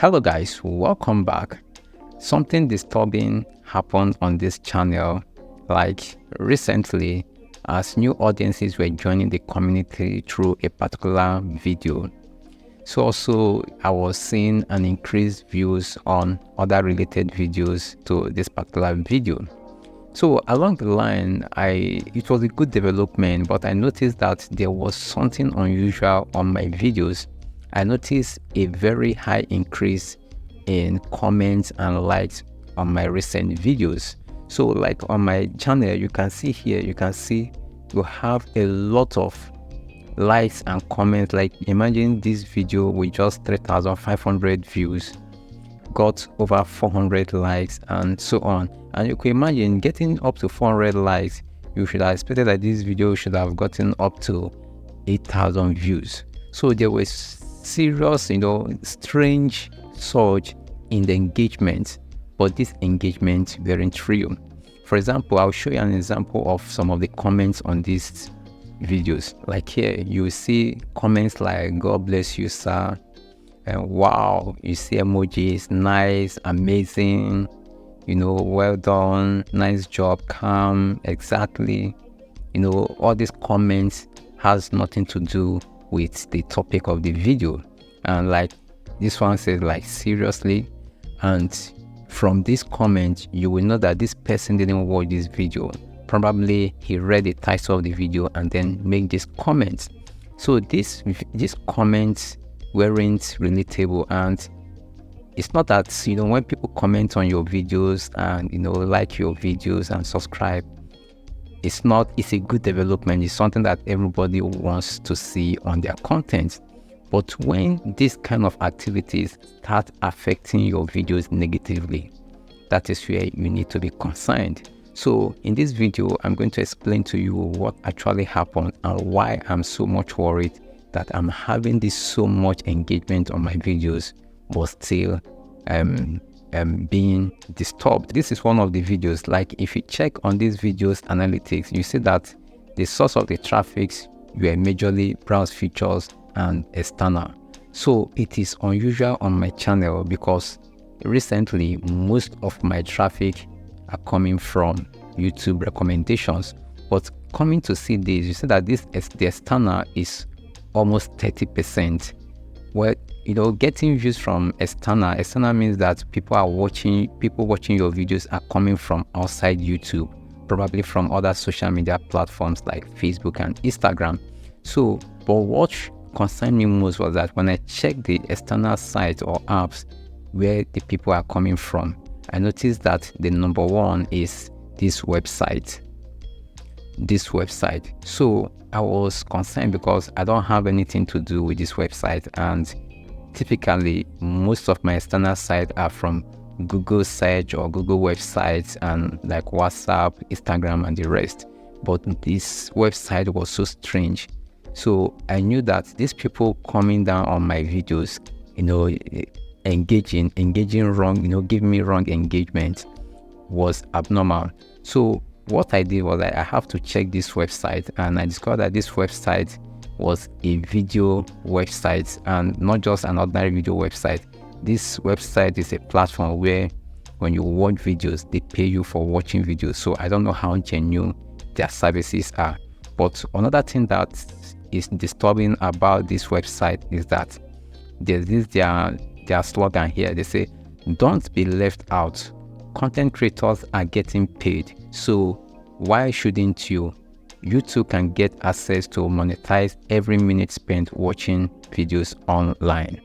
Hello guys, welcome back. Something disturbing happened on this channel like recently as new audiences were joining the community through a particular video. So also I was seeing an increased views on other related videos to this particular video. So along the line, it was a good development, but I noticed that there was something unusual on my videos. I noticed a very high increase in comments and likes on my recent videos. So like on my channel, you can see here, you have a lot of likes and comments. Like imagine this video with just 3,500 views got over 400 likes and so on. And you can imagine getting up to 400 likes, you should have expected that this video should have gotten up to 8,000 views. So there was serious, strange surge in the engagement, but this engagement weren't real. For example, I'll show you an example of some of the comments on these videos. Like here, you see comments like "God bless you, sir," and "Wow," you see emojis, "Nice," "Amazing," "Well done," "Nice job," "Calm," "Exactly." All these comments has nothing to do with the topic of the video. And like this one says like "Seriously," and from this comment you will know that this person didn't watch this video. Probably he read the title of the video and then make this comment. So these comments weren't relatable. And it's not that when people comment on your videos and like your videos and subscribe, it's a good development. It's something that everybody wants to see on their content. But when these kind of activities start affecting your videos negatively, that is where you need to be concerned. So in this video, I'm going to explain to you what actually happened and why I'm so much worried that I'm having this so much engagement on my videos, but still being disturbed. This is one of the videos. Like if you check on this video's analytics, you see that the source of the traffic were majorly browse features and external. So it is unusual on my channel because recently most of my traffic are coming from YouTube recommendations. But coming to see this, you see that the external is almost 30%. Well, getting views from external means that people watching your videos are coming from outside YouTube, probably from other social media platforms like Facebook and Instagram. So, but what concerned me most was that when I checked the external sites or apps where the people are coming from, I noticed that the number one is this website. So I was concerned because I don't have anything to do with this website, and typically most of my external sites are from Google search or Google websites and like WhatsApp, Instagram and the rest. But this website was so strange. So I knew that these people coming down on my videos, engaging wrong, giving me wrong engagement was abnormal. So what I did was I have to check this website, and I discovered that this website was a video website and not just an ordinary video website. This website is a platform where when you watch videos, they pay you for watching videos. So I don't know how genuine their services are. But another thing that is disturbing about this website is that there's their slogan here. They say, "Don't be left out. Content creators are getting paid, so why shouldn't you? You too can get access to monetize every minute spent watching videos online."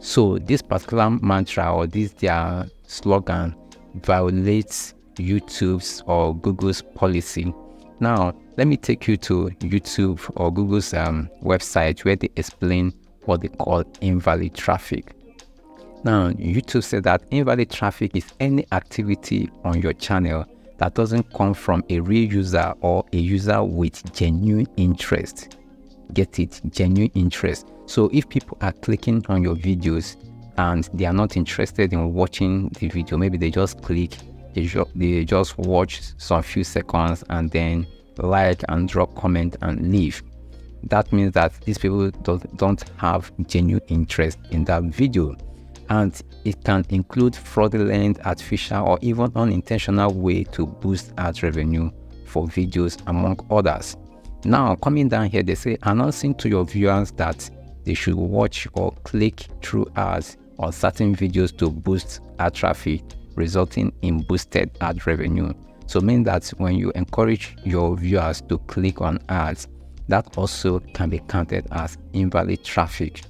So this particular mantra or their slogan violates YouTube's or Google's policy. Now, let me take you to YouTube or Google's website where they explain what they call invalid traffic. Now, YouTube said that invalid traffic is any activity on your channel that doesn't come from a real user or a user with genuine interest. Get it? Genuine interest. So if people are clicking on your videos and they are not interested in watching the video, maybe they just click, they just watch some few seconds and then like and drop comment and leave. That means that these people don't have genuine interest in that video. and it can include fraudulent, artificial, or even unintentional way to boost ad revenue for videos, among others. Now, coming down here, they say announcing to your viewers that they should watch or click through ads on certain videos to boost ad traffic, resulting in boosted ad revenue. So mean that when you encourage your viewers to click on ads, that also can be counted as invalid traffic.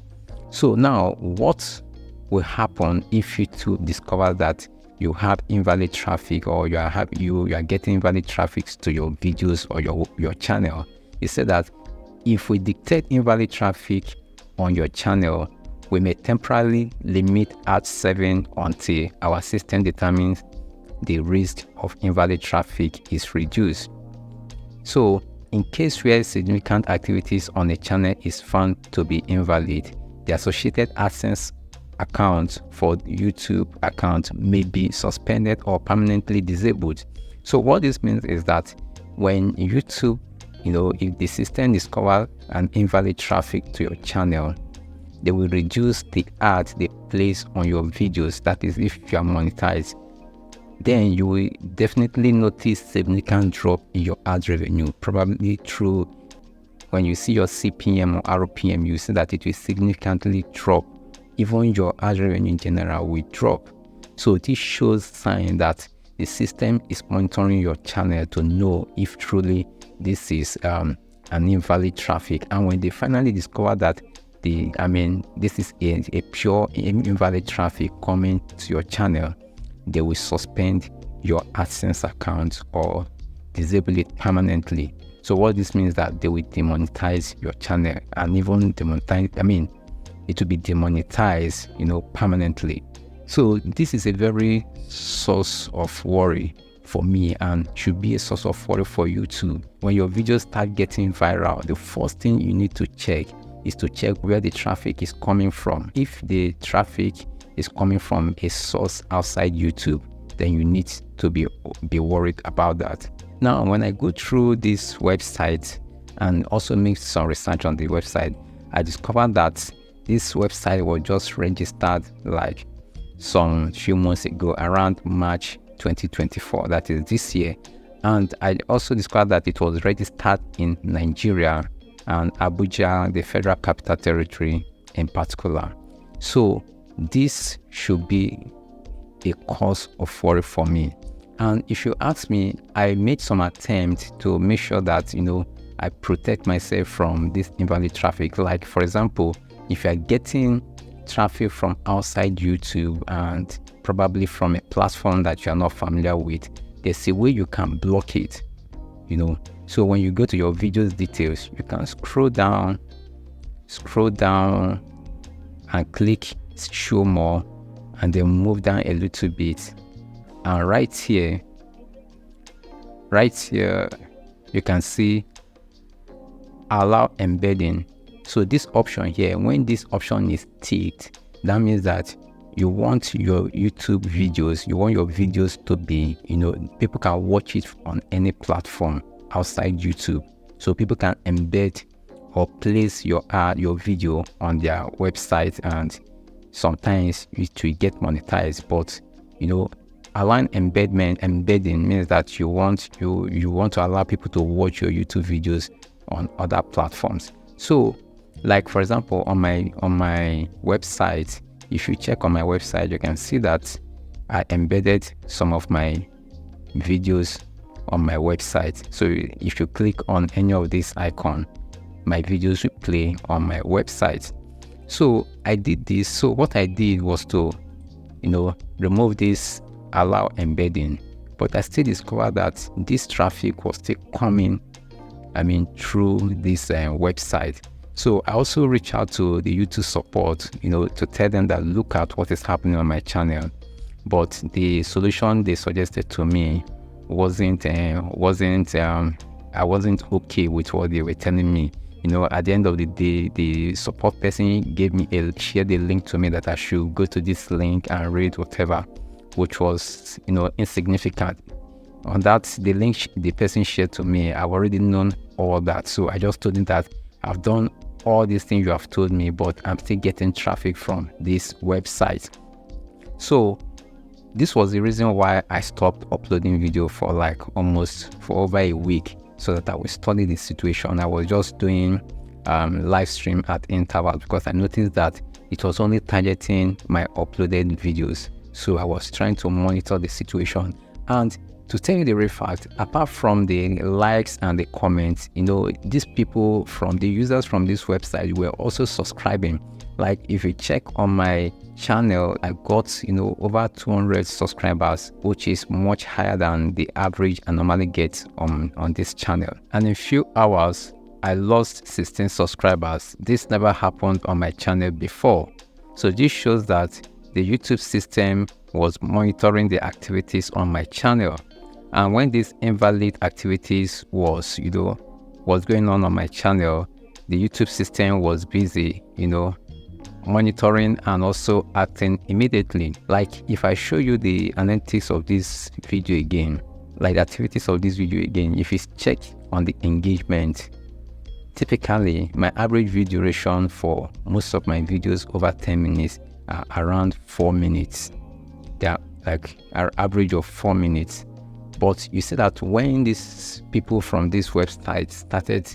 So now, what will happen if YouTube discover that you have invalid traffic, or you are getting invalid traffic to your videos or your channel? It said that if we detect invalid traffic on your channel, we may temporarily limit ad serving until our system determines the risk of invalid traffic is reduced. So in case where significant activities on a channel is found to be invalid, the associated AdSense account for the YouTube account may be suspended or permanently disabled. So what this means is that when YouTube, if the system discovers an invalid traffic to your channel, they will reduce the ads they place on your videos. That is, if you are monetized, then you will definitely notice significant drop in your ad revenue, probably through when you see your CPM or RPM, you see that it will significantly drop. Even your ad revenue in general will drop. So this shows sign that the system is monitoring your channel to know if truly this is an invalid traffic. And when they finally discover that this is a pure invalid traffic coming to your channel, they will suspend your AdSense account or disable it permanently. So what this means that they will demonetize your channel, and even demonetize, it will be demonetized, permanently. So this is a very source of worry for me, and should be a source of worry for you too. When your videos start getting viral, the first thing you need to check is to check where the traffic is coming from. If the traffic is coming from a source outside YouTube, then you need to be worried about that. Now, when I go through this website and also make some research on the website, I discovered that this website was just registered like some few months ago, around March 2024, that is this year. And I also discovered that it was registered in Nigeria and Abuja, the Federal Capital Territory in particular. So this should be a cause of worry for me. And if you ask me, I made some attempt to make sure that, I protect myself from this invalid traffic. Like, for example, if you're getting traffic from outside YouTube and probably from a platform that you're not familiar with, there's a way you can block it, So when you go to your videos details, you can scroll down and click show more, and then move down a little bit. And right here, you can see allow embedding. So this option here, when this option is ticked, that means that you want your YouTube videos, you want your videos to be, people can watch it on any platform outside YouTube. So people can embed or place your video on their website, and sometimes it will get monetized. But allowing embedding means that you want to allow people to watch your YouTube videos on other platforms. So, like for example, on my website, if you check on my website, you can see that I embedded some of my videos on my website. So if you click on any of this icon, my videos will play on my website. So I did this. So what I did was to, remove this allow embedding, but I still discovered that this traffic was still coming, through this website. So I also reached out to the YouTube support, to tell them that look at what is happening on my channel. But the solution they suggested to me I wasn't okay with what they were telling me. At the end of the day, the support person shared a link to me that I should go to this link and read whatever, which was, insignificant. On that, the link the person shared to me, I've already known all that. So I just told him that I've done all these things you have told me, but I'm still getting traffic from this website. So this was the reason why I stopped uploading video for like almost for over a week, so that I would study the situation. I was just doing live stream at intervals because I noticed that it was only targeting my uploaded videos. So I was trying to monitor the situation. And to tell you the real fact, apart from the likes and the comments, these people the users from this website were also subscribing. Like if you check on my channel, I got over 200 subscribers, which is much higher than the average I normally get on this channel. And in a few hours, I lost 16 subscribers. This never happened on my channel before. So this shows that the YouTube system was monitoring the activities on my channel. And when these invalid activities was going on my channel, the YouTube system was busy, monitoring and also acting immediately. Like if I show you the analytics of this video again, like the activities of this video again, if you check on the engagement, typically my average video duration for most of my videos over 10 minutes are around 4 minutes. They are like an average of 4 minutes. But you see that when these people from this website started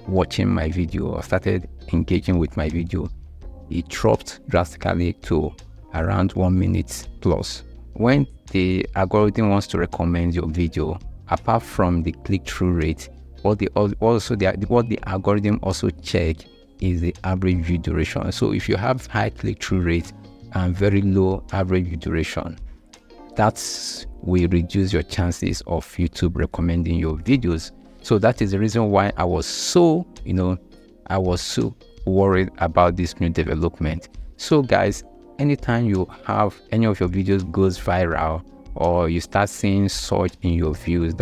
watching my video or started engaging with my video, it dropped drastically to around 1 minute plus. When the algorithm wants to recommend your video, apart from the click-through rate, what the algorithm also check is the average view duration. So if you have high click-through rate and very low average view duration, that will reduce your chances of YouTube recommending your videos. So that is the reason why I was so worried about this new development. So guys, anytime you have any of your videos goes viral or you start seeing surge in your views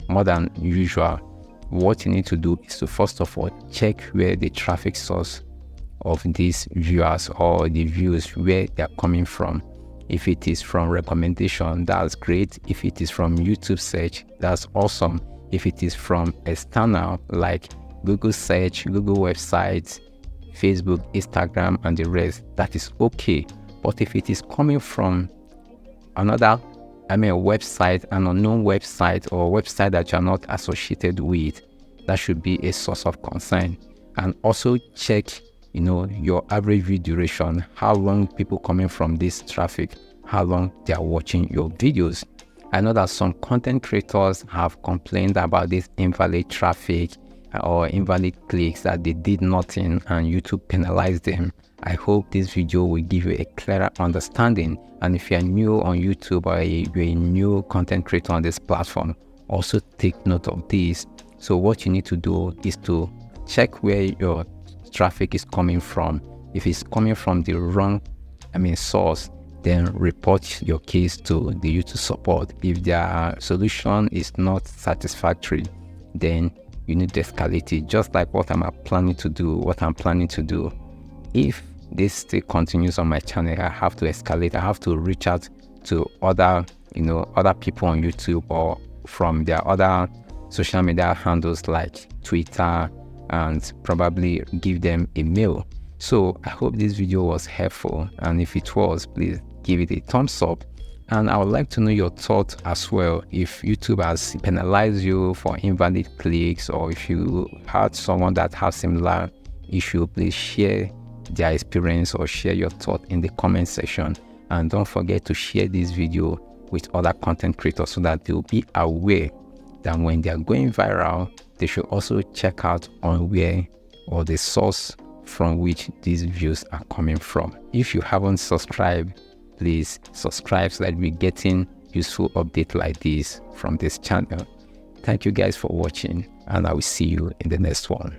more than usual, what you need to do is to first of all check where the traffic source of these viewers or the views, where they're coming from. If it is from recommendation, that's great. If it is from YouTube search, that's awesome. If it is from external like Google search, Google websites, Facebook, Instagram, and the rest, that is okay. But if it is coming from another, a website, an unknown website, or a website that you're not associated with, that should be a source of concern. And also check, your average view duration, how long people coming from this traffic, how long they are watching your videos. I know that some content creators have complained about this invalid traffic or invalid clicks, that they did nothing and YouTube penalized them. I hope this video will give you a clearer understanding. And if you're new on YouTube or you're a new content creator on this platform, also take note of this. So what you need to do is to check where your traffic is coming from. If it's coming from the wrong source, then report your case to the YouTube support. If their solution is not satisfactory, then you need to escalate it, just like what I'm planning to do. If this still continues on my channel, I have to escalate. I have to reach out to other people on YouTube or from their other social media handles like Twitter, and probably give them a mail. So I hope this video was helpful, and if it was, please give it a thumbs up. And I would like to know your thoughts as well. If YouTube has penalized you for invalid clicks, or if you had someone that has similar issue, please share their experience or share your thought in the comment section. And don't forget to share this video with other content creators so that they'll be aware that when they are going viral, they should also check out on where or the source from which these views are coming from. If you haven't subscribed, please subscribe so that we're getting useful updates like this from this channel. Thank you guys for watching, and I will see you in the next one.